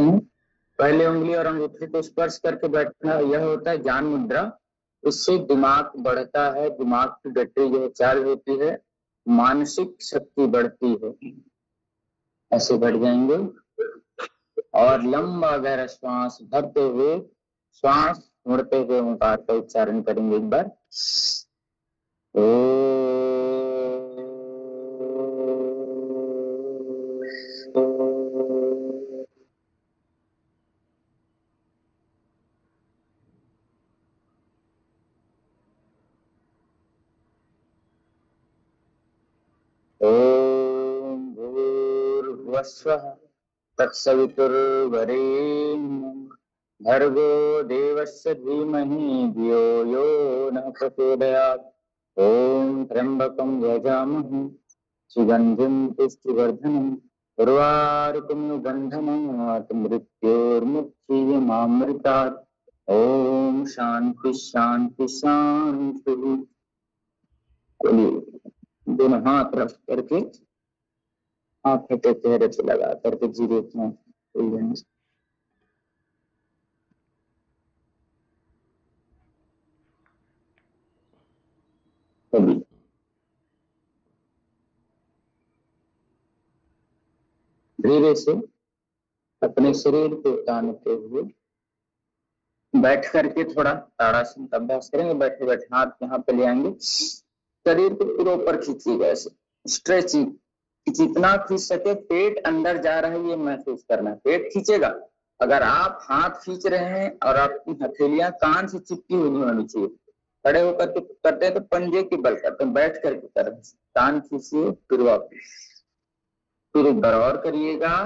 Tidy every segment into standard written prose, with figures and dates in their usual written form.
हैं। पहले उंगली और अंगूठे को स्पर्श करके बैठना, यह होता है ज्ञान मुद्रा। इससे दिमाग बढ़ता है, दिमाग की बैटरी जो चार्ज होती है, मानसिक शक्ति बढ़ती है। ऐसे बढ़ जाएंगे और लंबा गहरा श्वास भरते हुए, श्वास छोड़ते हुए ओंकार का उच्चारण करेंगे एक बार। ओम भूर्भुवस्वः तत्सवितुर्वरेण्यं भर्गो देवस्य धीमहि धियो यो नः प्रचोदयात्। ओम त्र्यंबकं यजामहे सुगंधिं पुष्टिवर्धनम् उर्वारुकमिव बन्धनात् मृत्योर्मुक्षीयमामृतात्। ओम शांति शांति शांति। दोनों हाथ रख करके आंखें के चेहरे पे लगा करके जीरो में कभी धीरे से अपने शरीर को तानते हुए बैठ करके थोड़ा ताड़ासन का अभ्यास करेंगे। बैठे बैठे हाथ यहाँ पे ले आएंगे, शरीर को पूरा ऊपर खींचिएगा, ऐसे स्ट्रेचिंग। जितना खींच सके, पेट अंदर जा रहा है ये महसूस करना है, पेट खींचेगा। अगर आप हाथ खींच रहे हैं और आपकी हथेलियां कान से चिपकी हुई नहीं होनी चाहिए। खड़े होकर के करते हैं तो पंजे की बल करते हैं, बैठ करके कर रहे हैं, कान खींचिए, फिर वापस, फिर एक बार और करिएगा।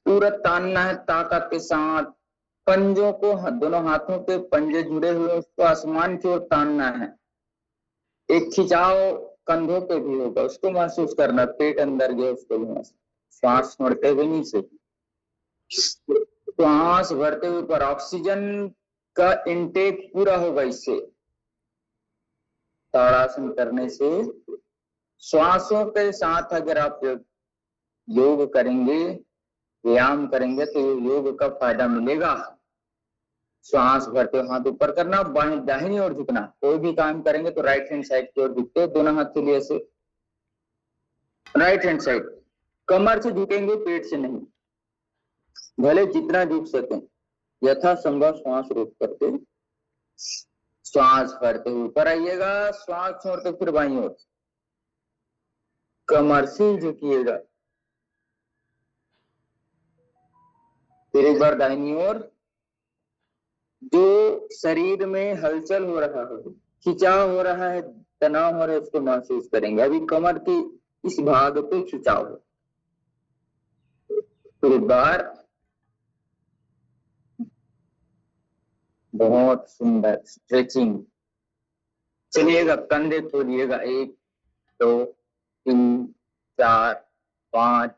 पूरा तानना है ताकत के साथ, पंजों को, दोनों हाथों के पंजे जुड़े हुए उसको आसमान की ओर तानना है। एक खिंचाव कंधों पे भी होगा, उसको महसूस करना, पेट अंदर गया उसको भी महसूस। श्वास छोड़ते हुए नीचे, श्वास भरते हुए पर ऑक्सीजन का इनटेक पूरा होगा। इससे ताड़ासन करने से श्वासों के साथ अगर आप योग करेंगे, व्यायाम करेंगे तो योग का फायदा मिलेगा। श्वास भरते हाथ ऊपर करना, बाएं दाहिनी ओर झुकना। कोई भी काम करेंगे तो राइट हैंड साइड की ओर झुकते, दोनों हाथ के लिए ऐसे राइट हैंड साइड। कमर से झुकेंगे, पेट से नहीं, भले जितना झुक सके। यथा संभव श्वास रोक करके श्वास भरते हुए ऊपर आइएगा, श्वास छोड़ते फिर बाईं ओर, कमर से झुकिएगा। फिर एक बार दाहिनी ओर। जो शरीर में हलचल हो रहा है, खिंचाव हो रहा है, तनाव हो रहा है, उसको महसूस करेंगे। अभी कमर की इस भाग पे खिंचाव है। फिर एक बार, बहुत सुंदर स्ट्रेचिंग। चलिएगा, कंधे खोलिएगा, 1 2 3 4 5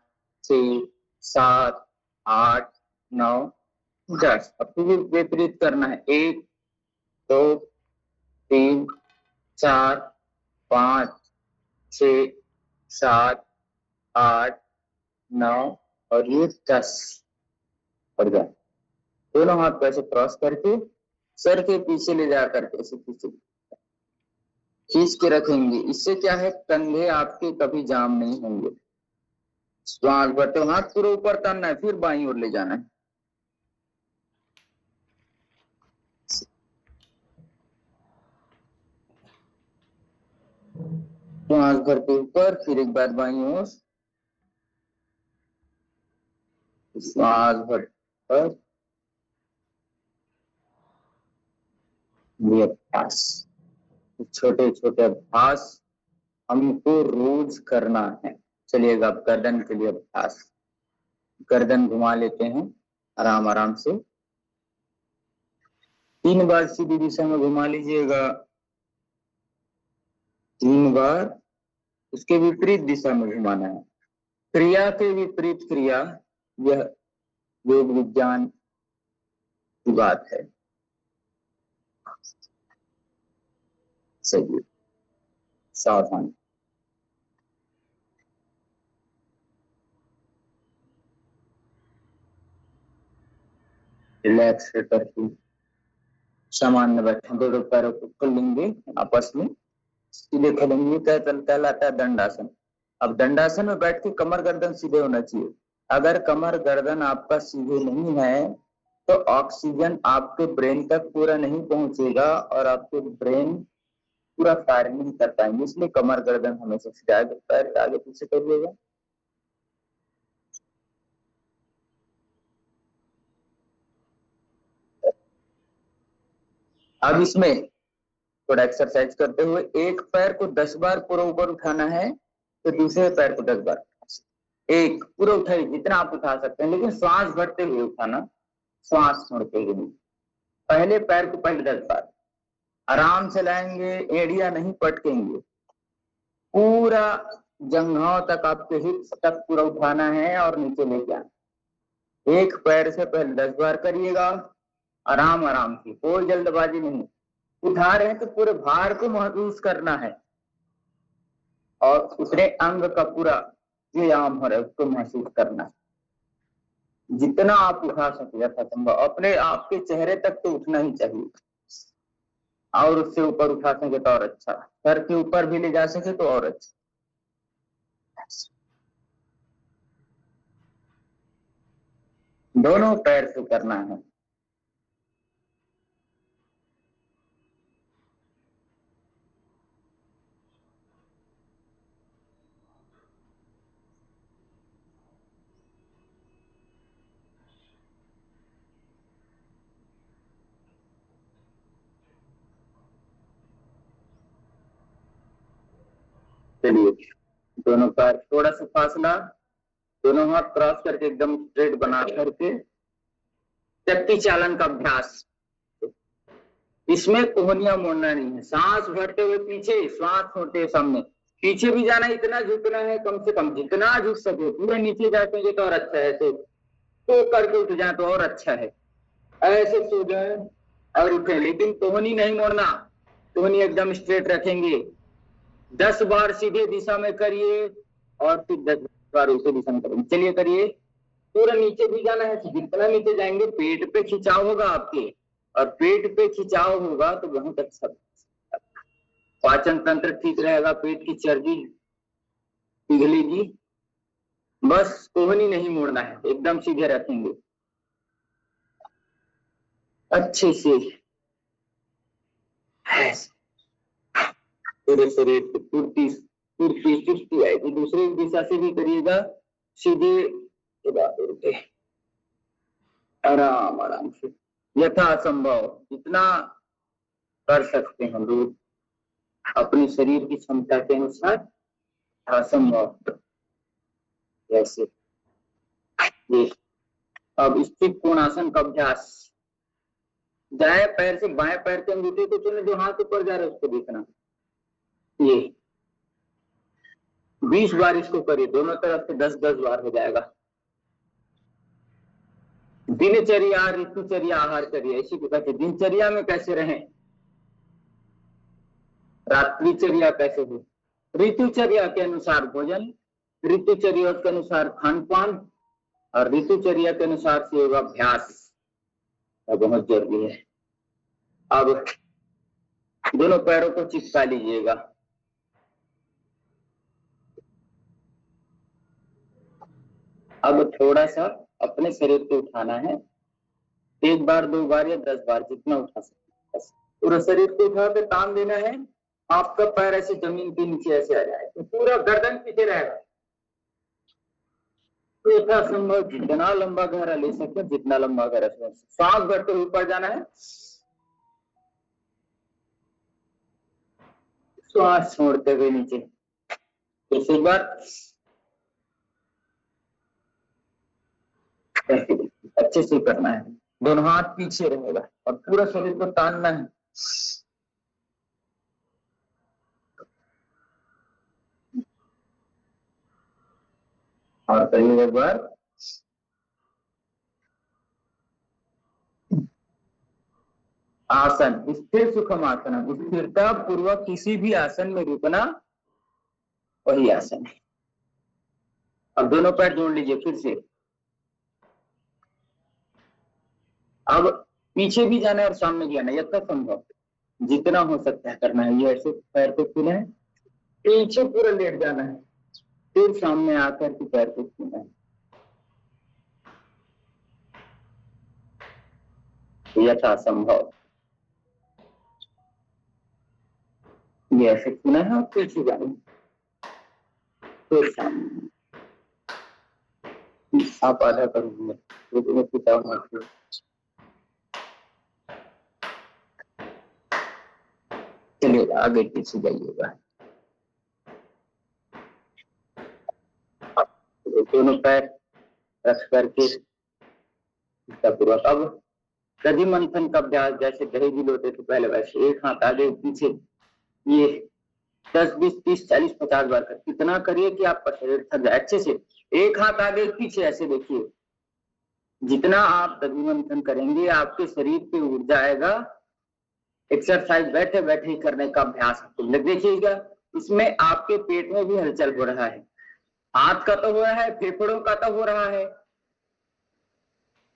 6 7 8 9 10। अब फिर विपरीत करना है, 1 2 3 4 5 6 7 8 9 और ये 10 बढ़ गया। दोनों हाथ को ऐसे क्रॉस करके सर के पीछे ले जा करके ऐसे पीछे खींच के रखेंगे। इससे क्या है, कंधे आपके कभी जाम नहीं होंगे। श्वास भरते हाथ पूरा ऊपर तानना है, फिर बाईं ओर ले जाना है। श्वास भरते ऊपर, फिर एक बार बाईं ओर, श्वास भर ये अभ्यास, छोटे छोटे अभ्यास हमको रोज करना है। चलिएगा, अब गर्दन के लिए अभ्यास। गर्दन घुमा लेते हैं आराम आराम से, 3 बार सीधी दिशा में घुमा लीजिएगा, 3 बार उसके विपरीत दिशा में घुमाना है। क्रिया के विपरीत क्रिया, यह योग विज्ञान की बात है। सही, सावधान। रिलैक्स करके सामान्य बैठे, दोनों पैरों को खोल लेंगे, आपस में सीधे खोलेंगे, कहलाता है दंडासन। अब दंडासन में बैठ के कमर गर्दन सीधे होना चाहिए। अगर कमर गर्दन आपका सीधे नहीं है तो ऑक्सीजन आपके ब्रेन तक पूरा नहीं पहुंचेगा और आपके ब्रेन पूरा कार्य नहीं कर पाएंगे। इसलिए कमर गर्दन हमेशा सीधे, आगे पैर आगे पीछे करिएगा। अब इसमें थोड़ा एक्सरसाइज करते हुए एक पैर को 10 बार पूरा ऊपर उठाना है तो दूसरे पैर को 10 बार, एक पूरा उठाइए जितना आप उठा सकते हैं, लेकिन श्वास भरते हुए उठाना, श्वास छोड़ते हुए नहीं। पहले पैर को पहले 10 बार आराम से लाएंगे, एड़िया नहीं पटकेंगे, पूरा जंघाओं तक, आपके हिप्स तक पूरा उठाना है और नीचे लेके आना। एक पैर से पहले 10 बार करिएगा, आराम आराम से, कोई जल्दबाजी नहीं। उठा रहे हैं तो पूरे भार को महसूस करना है और उतने अंग का पूरा व्यायाम हो रहा है उसको महसूस करना है। जितना आप उठा सके यथासंभव, अपने आपके चेहरे तक तो उठना ही चाहिए, और उससे ऊपर उठा सके तो और अच्छा, सर के ऊपर भी ले जा सके तो और अच्छा। दोनों पैर से करना है। चलिए, दोनों पैर थोड़ा सा फासला, दोनों हाथ क्रॉस करके एकदम स्ट्रेट बना करके चक्की चालन का अभ्यास। इसमें कोहनिया मोड़ना नहीं है, सांस भरते हुए पीछे, श्वास छोड़ते हुए सामने, पीछे भी जाना, इतना झुकना है कम से कम, जितना झुक सके। पूरे नीचे जाते तो और अच्छा है, तो करके उठ जाए तो और अच्छा है। ऐसे सो जाए और उठे, लेकिन कोहनी नहीं मोड़ना, कोहनी एकदम स्ट्रेट रखेंगे। 10 बार सीधे दिशा में करिए और फिर 10 बार उल्टे दिशा में करेंगे। चलिए करिए, पूरा नीचे भी जाना है, जितना नीचे जाएंगे पेट पे खिंचाव होगा आपके, और पेट पे खिंचाव होगा तो वहां तक सब पाचन तंत्र ठीक रहेगा, पेट की चर्बी पिघलेगी। बस कोहनी नहीं मोड़ना है, एकदम सीधे रखेंगे अच्छे से, पूरे शरीर को पूर्ति पूर्ति चुस्ती आएगी। दूसरी दिशा से भी करिएगा, सीधे आराम आराम से, यथासंभव जितना कर सकते हैं लोग अपने शरीर की क्षमता के अनुसार असंभव। जैसे ये अब स्थित कोणासन का अभ्यास, दाएं पैर से बाएं पैर के अंगूठे को चुने, जो हाथ ऊपर जा रहा है उसको देखना। ये 20 बार इसको करिए, दोनों तरफ से 10-10 बार हो जाएगा। दिनचर्या ऋतुचर्या आहार करिए, इसी को कहते दिनचर्या में कैसे रहें, रात्रिचर्या कैसे हो, ऋतुचर्या के अनुसार भोजन, ऋतुचर्या के अनुसार खान पान और ऋतुचर्या के अनुसार से योगाभ्यास बहुत जरूरी है। अब दोनों पैरों को चिपका लीजिएगा, अब थोड़ा सा अपने शरीर को उठाना है, 1 बार 2 बार या 10 बार जितना उठा सकते, पूरा शरीर को उठा के तान देना है। आपका पैर ऐसे जमीन के नीचे ऐसे आ जाए तो पूरा गर्दन पीछे रहेगा। यथासंभव जितना लंबा गहरा ले सकते, जितना लंबा गहरा, सांस भरते हुए ऊपर जाना है, श्वास छोड़ते हुए नीचे। तो एक बार अच्छे से करना है, दोनों हाथ पीछे रहेगा और पूरा शरीर को तानना है। और करिए एक बार, आसन स्थिर सुखम आसन, स्थिरता पूर्वक किसी भी आसन में रुकना वही आसन है। अब दोनों पैर जोड़ लीजिए फिर से, अब पीछे भी जाना है और सामने भी आना है, यथा संभव जितना हो सकता है करना है। ये ऐसे पैर को छूना है, पीछे पूरा लेट जाना है, फिर सामने आकर के पैर को छूना है, यथा संभव। ये ऐसे छूना है और पीछे जाना है, फिर सामने। आप आधा करूंगे चलिए आगे पीछे जाइएगा। दोनों पैर रख करके पूर्वक अब दधि मंथन का अभ्यास जैसे दही गिलोते थे पहले वैसे एक हाथ आगे पीछे, ये 10 20 30 40 50 बार कर, कितना करिए कि आपका शरीर थक जाए अच्छे से। एक हाथ आगे पीछे ऐसे देखिए, जितना आप दधि मंथन करेंगे आपके शरीर पे ऊर्जा आएगा। एक्सरसाइज बैठे बैठे ही करने का अभ्यास देखिएगा, इसमें आपके पेट में भी हलचल हो रहा है, हाथ का तो हो रहा है, फेफड़ों का तो हो रहा है,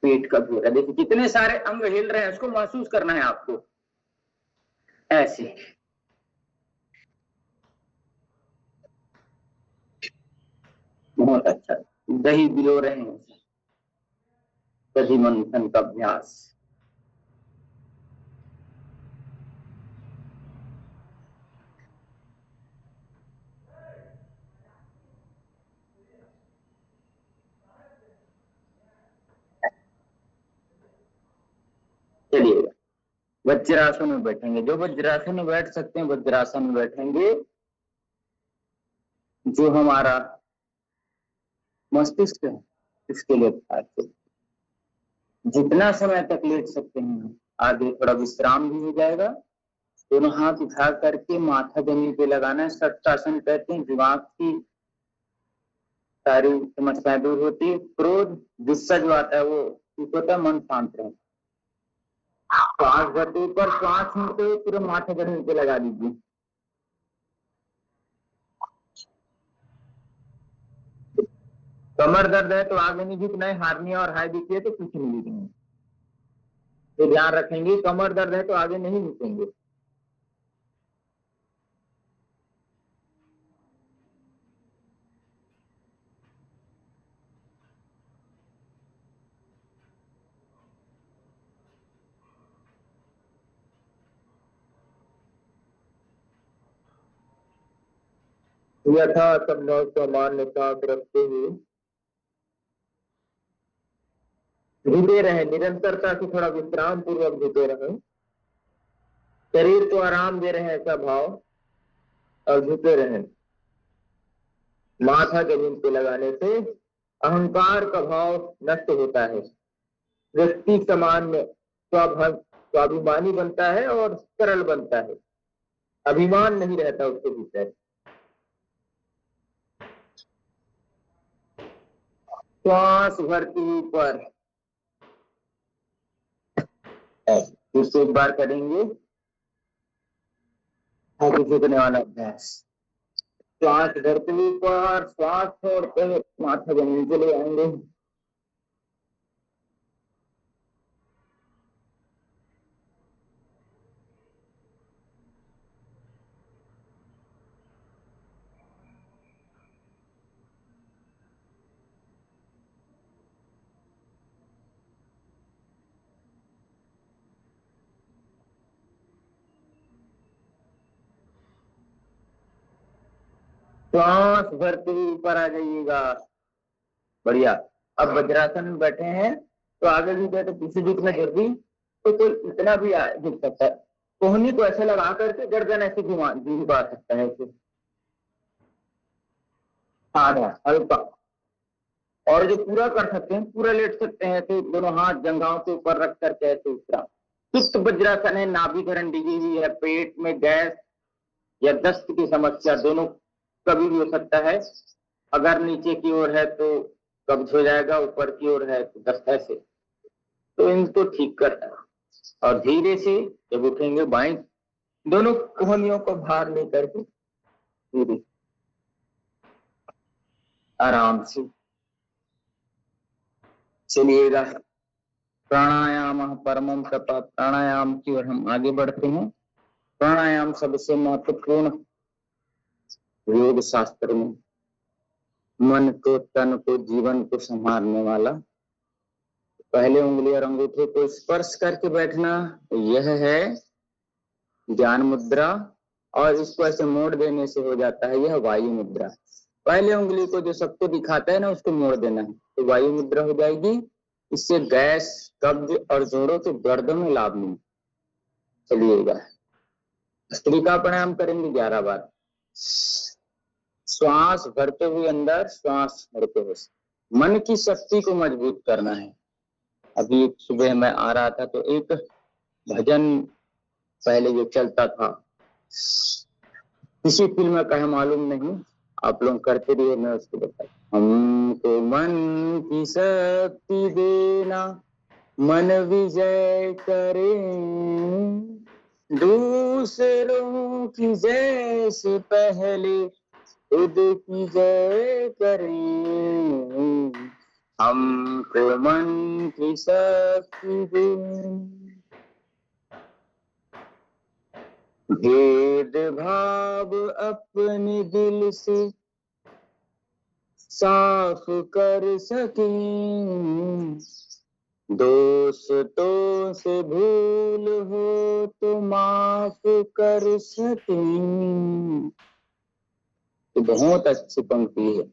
पेट का भी हो रहा है। देखिए कितने सारे अंग हिल रहे हैं, उसको महसूस करना है आपको ऐसे। बहुत अच्छा, दही बिलो रहे हैं, दधि मंथन का अभ्यास। चलिए वज्रासन में बैठेंगे, जो वज्रासन में बैठ सकते हैं वज्रासन में बैठेंगे। जो हमारा मस्तिष्क है इसके लिए खाते, जितना समय तक लेट सकते हैं, आगे थोड़ा विश्राम भी हो जाएगा। दोनों हाथ उठा करके माथा जमीन पे लगाना है, षट्कासन कहते हैं। दिमाग की सारी समस्याएं दूर होती है, क्रोध गुस्सा जो आता है वो ठीक होता है, मन शांत रहता है। श्वास भरते ऊपर श्वास छोड़ते हुए पूरा माथा जमीन पे लगा दीजिए। कमर दर्द है तो आगे नहीं झुकना है, हार्निया और हाई बीपी है तो पीछे नहीं झुकना है। तो ध्यान रखेंगे, कमर दर्द है तो आगे नहीं झुकेंगे। यथा संभव सामान्यता रखते हुए झुके रहे, निरंतरता से थोड़ा विश्राम पूर्वक झुके रहे, शरीर को आराम दे रहे हैं ऐसा भाव और झुके रहे। माथा जमीन पे लगाने से अहंकार का भाव नष्ट होता है, व्यक्ति सामान्य स्वाभिमानी बनता है और सरल बनता है, अभिमान नहीं रहता उसके भीतर। श्वास भरती ऊपर, फिर एक बार करेंगे आगे झुकने वाला अभ्यास। श्वास भरते ऊपर, श्वास छोड़ते हुए माथा जमीन पे ले आएंगे। श्वास भरते हुए ऊपर आ जाइएगा, बढ़िया। अब वज्रासन में बैठे हैं तो आगे भी गए तो पीछे झुकना जरूरी, तो इतना भी झुक सकता है। कोहनी को ऐसे लगा करके गर्दन ऐसे घुमा सकता है ऐसे, आधा हल्का। और जो पूरा कर सकते हैं, पूरा लेट सकते हैं तो दोनों हाथ जंघाओं के ऊपर रख करके ऐसे उतरा। सुप्त वज्रासन है, नाभि धरण डिगी हुई है, पेट में गैस या दस्त की समस्या दोनों कभी भी हो सकता है। अगर नीचे की ओर है तो कब्ज हो जाएगा, ऊपर की ओर है तो दस्त ऐसे, तो इनको ठीक करना। और धीरे से जब उठेंगे बाएं दोनों कोहनियों को भार लेकर के धीरे आराम से चलिएगा। प्राणायाम परमम तप। प्राणायाम की ओर हम आगे बढ़ते हैं। प्राणायाम सबसे महत्वपूर्ण योग शास्त्र में मन को, तन को, जीवन को संभालने वाला। पहले उंगली और अंगूठे को स्पर्श करके बैठना, यह है ज्ञान मुद्रा, और इसको ऐसे मोड़ देने से हो जाता है यह वायु मुद्रा। पहले उंगली को जो सबको दिखाता है ना, उसको मोड़ देना है तो वायु मुद्रा हो जाएगी। इससे गैस, कब्ज और जोड़ों के गर्दन में लाभ मिले। चलिएगा, भस्त्रिका प्राणायाम करेंगे 11 बार। श्वास भरते हुए अंदर, श्वास छोड़ते हुए। मन की शक्ति को मजबूत करना है। अभी सुबह मैं आ रहा था तो एक भजन पहले जो चलता था, किसी फिल्म का है मालूम नहीं, आप लोग करते रहिए, मैं उसको बताता। हमको मन की शक्ति देना, मन विजय करे, दूसरों की जय से पहले खुद की जय करें। हमको मन की शक्ति देना, भेद भाव अपने दिल से साफ कर सकें, दोस्तों से भूल हो तो माफ कर सकें। तो बहुत अच्छी पंक्ति है।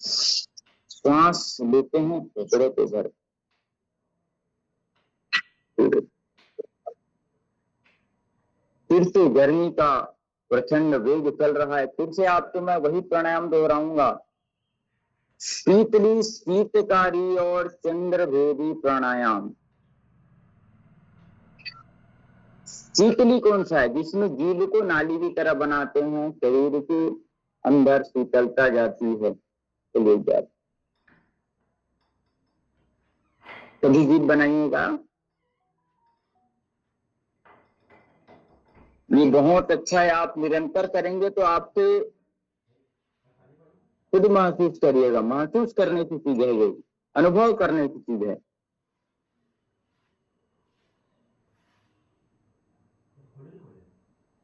श्वास लेते हैं फेफड़े पे भर, फिर से गर्मी का प्रचंड वेग चल रहा है। फिर से आपको मैं वही प्राणायाम दोहराऊंगा, शीतली, शीतकारी और चंद्रभेदी प्राणायाम। शीतली कौन सा है? जिसमें जीभ को नाली की तरह बनाते हैं, शरीर के अंदर शीतलता जाती है, तो ले जाती। कभी जीभ बनाइएगा, ये बहुत अच्छा है। आप निरंतर करेंगे तो आपसे खुद महसूस करिएगा। महसूस करने की चीज है, ये अनुभव करने की चीज है।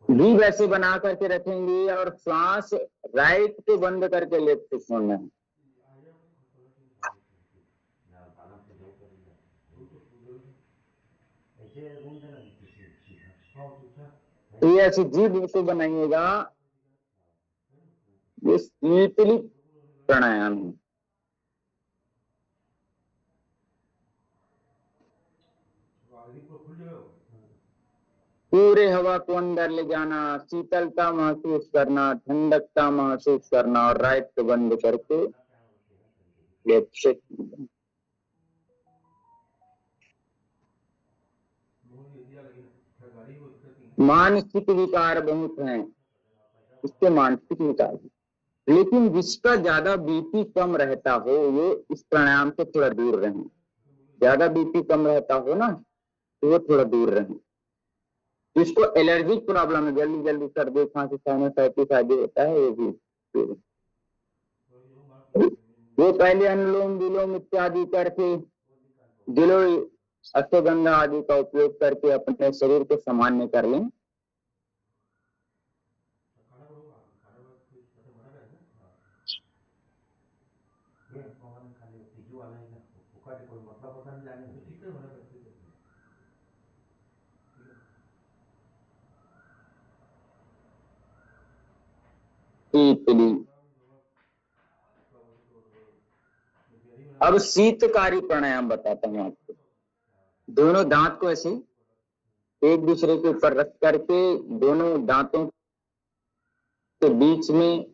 जीभ ऐसे बना करके रखेंगे और श्वास राइट को बंद करके लेफ्ट से छोड़ना है। तो ये ऐसी जीभ को बनाइएगा, ये शीतली प्राणायाम है। पूरे हवा को अंदर ले जाना, शीतलता महसूस करना, ठंडकता महसूस करना, और राइट को बंद करके लेफ्ट से। मानसिक विकार बहुत हैं, इसके मानसिक विकार, लेकिन जिसका ज्यादा बीपी कम रहता हो वो इस प्राणायाम से थोड़ा दूर रहें। ज्यादा बीपी कम रहता हो ना तो वो थोड़ा दूर रहें। जिसको एलर्जिक प्रॉब्लम है, जल्दी जल्दी सर्दी खांसी साइनसाइटिस आदि होता है, वो पहले अनुलोम विलोम इत्यादि करके, दिलो अश्वगंधा आदि का उपयोग करके अपने शरीर को सामान्य कर लें। शीतली। अब शीतकारी प्राणायाम बताता हूं आपको। दोनों दांत को ऐसे एक दूसरे के ऊपर रख करके दोनों दांतों के बीच में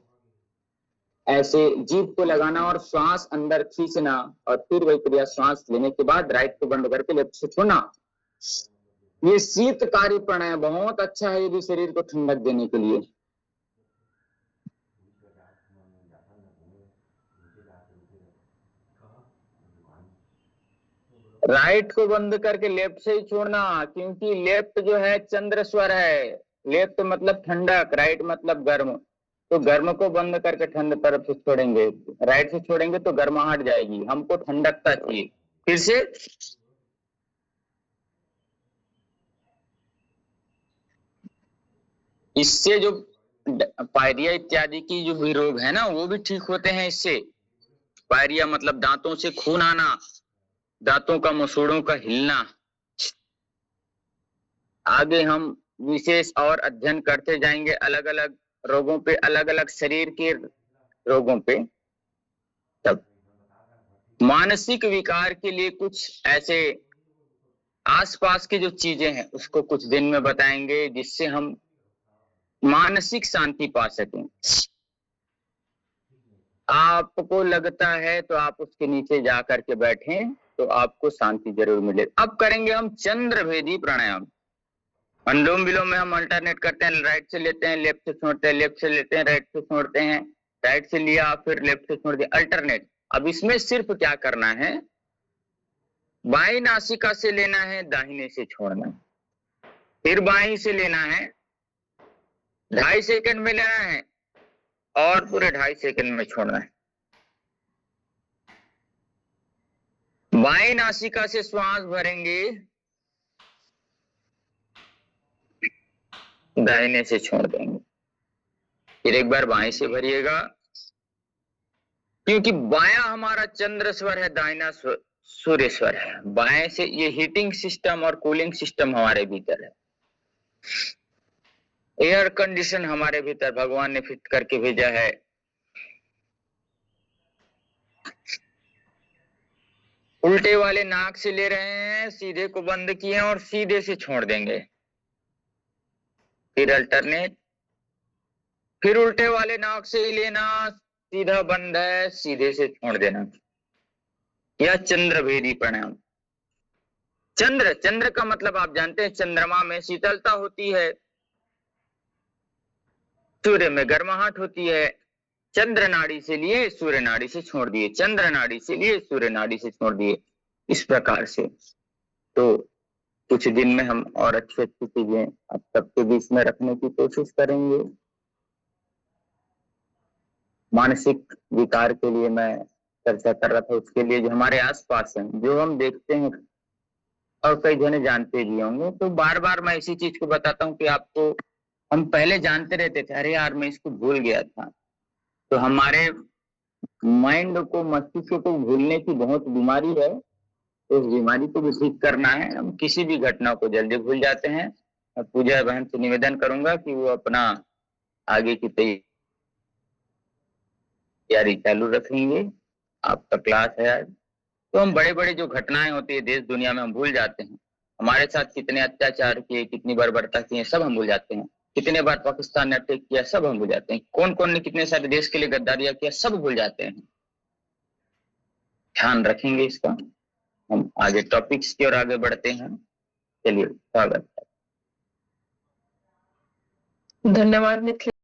ऐसे जीभ को लगाना और श्वास अंदर खींचना, और फिर वही क्रिया श्वास लेने के बाद राइट को बंद करके लेफ्ट से छोड़ना। ये शीतकारी प्राणायाम बहुत अच्छा है, ये भी शरीर को ठंडक देने के लिए। राइट को बंद करके लेफ्ट से ही छोड़ना, क्योंकि लेफ्ट जो है चंद्र स्वर है। लेफ्ट मतलब ठंडक, राइट मतलब गर्म। तो गर्म को बंद करके ठंड तरफ से छोड़ेंगे, राइट से छोड़ेंगे तो गर्माहट जाएगी। हमको ठंडकता चाहिए। फिर से इससे जो पायरिया इत्यादि की जो भी रोग है ना वो भी ठीक होते हैं इससे। पायरिया मतलब दांतों से खून आना, दांतों का मसूड़ों का हिलना। आगे हम विशेष और अध्ययन करते जाएंगे अलग अलग रोगों पे, अलग अलग शरीर के रोगों पे। तब मानसिक विकार के लिए कुछ ऐसे आसपास की जो चीजें हैं उसको कुछ दिन में बताएंगे जिससे हम मानसिक शांति पा सकें। आपको लगता है तो आप उसके नीचे जा करके बैठें तो आपको शांति जरूर मिले। अब करेंगे हम चंद्रभेदी प्राणायाम। अनुलोम विलोम में हम अल्टरनेट करते हैं, राइट से लेते हैं लेफ्ट से छोड़ते हैं, लेफ्ट से लेते हैं राइट से छोड़ते हैं, राइट से लिया फिर लेफ्ट से छोड़ दिया, अल्टरनेट। अब इसमें सिर्फ क्या करना है, बाई नासिका से लेना है, दाहिने से छोड़ना है, फिर बाई से लेना है, 2.5 सेकंड में लेना है और पूरे 2.5 सेकंड में छोड़ना है। बाई नासिका से श्वास भरेंगे, दाहिने से छोड़ देंगे, फिर एक बार बाएं से भरिएगा, क्योंकि बायां हमारा चंद्र स्वर है, दाहिना सूर्य स्वर है। बाएं से ये हीटिंग सिस्टम और कूलिंग सिस्टम हमारे भीतर है, एयर कंडीशन हमारे भीतर भगवान ने फिट करके भेजा है। उल्टे वाले नाक से ले रहे हैं, सीधे को बंद किए और सीधे से छोड़ देंगे, फिर अल्टरनेट, फिर उल्टे वाले नाक से ही लेना, सीधा बंद है, सीधे से छोड़ देना। यह चंद्रभेदी प्राणायाम। चंद्र, चंद्र का मतलब आप जानते हैं, चंद्रमा में शीतलता होती है, सूर्य में गर्माहट होती है। चंद्र नाड़ी से लिए, सूर्य नाड़ी से छोड़ दिए, चंद्र नाड़ी से लिए, सूर्य नाड़ी से छोड़ दिए, इस प्रकार से। तो कुछ दिन में हम और अच्छी अच्छी चीजें आप सबके बीच में रखने की कोशिश करेंगे। मानसिक विकार के लिए मैं चर्चा कर रहा था, उसके लिए जो हमारे आसपास हैं, जो हम देखते हैं और कई जने जानते भी होंगे, तो बार बार मैं इसी चीज को बताता हूँ कि आपको, हम पहले जानते रहते थे, अरे यार मैं इसको भूल गया था। तो हमारे माइंड को, मस्तिष्क को भूलने की बहुत बीमारी है, तो उस बीमारी को भी ठीक करना है। हम किसी भी घटना को जल्दी भूल जाते हैं। मैं पूजा बहन से निवेदन करूंगा कि वो अपना आगे की तैयारी चालू रखेंगे। आपका क्लास है आज। तो हम बड़े बड़े जो घटनाएं होती है देश दुनिया में हम भूल जाते हैं। हमारे साथ कितने अत्याचार किए, कितनी बर्बरता किए, सब हम भूल जाते हैं। कितने बार पाकिस्तान ने अटैक किया, सब हम भूल जाते हैं। कौन कौन ने कितने सारे देश के लिए गद्दारियां किया, सब भूल जाते हैं। ध्यान रखेंगे इसका। हम आगे टॉपिक्स की ओर आगे बढ़ते हैं। चलिए, स्वागत है। धन्यवाद मित्र।